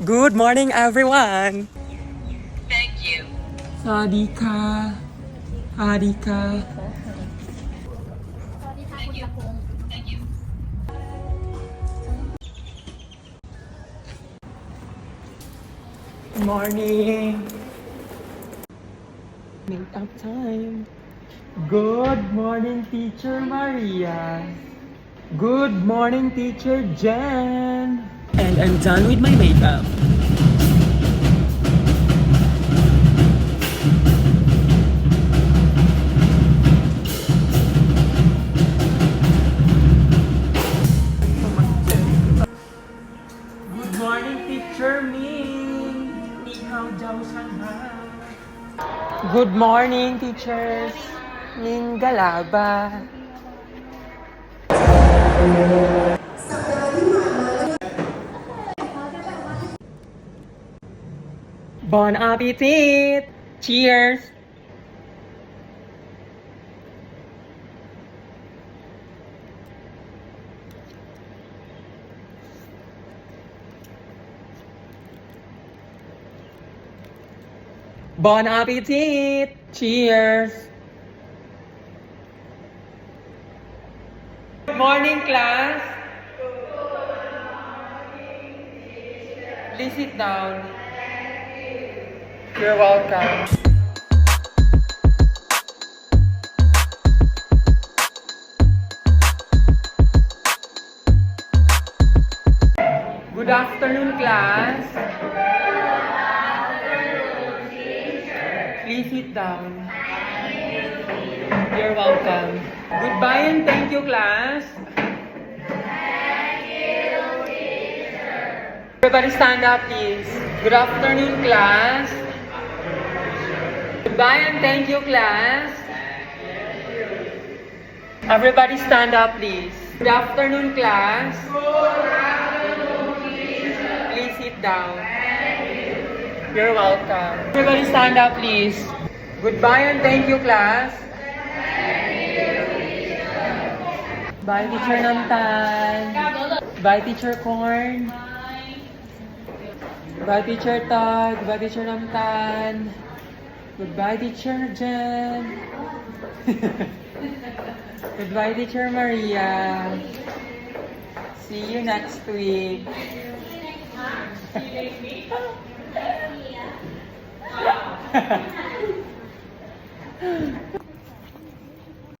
Good morning, everyone! Thank you. Sadika. Sadika. Thank you. Thank you. Morning. Make-up time. Good morning, Teacher Maria. Good morning, Teacher Jen. And I'm done with my makeup. Good morning, Teacher Ming. Ni hao jiao shan ha. Good morning, teachers. Ming Galaba. Bon appetit! Cheers! Bon appetit! Cheers! Good morning, class. Please sit down. You're welcome. Good afternoon, class. Please sit down. You're welcome. Goodbye and thank you, class. Everybody stand up, please. Good afternoon, class. Goodbye and thank you, class. Everybody stand up, please. Good afternoon, class. Please sit down. You're welcome. Everybody stand up, please. Goodbye and thank you, class. Bye, Teacher Namtan. Bye, Teacher Corn. Bye, Teacher Todd. Bye, Teacher Namtan. Goodbye, Teacher Jen. Goodbye, Teacher Maria. See you next week.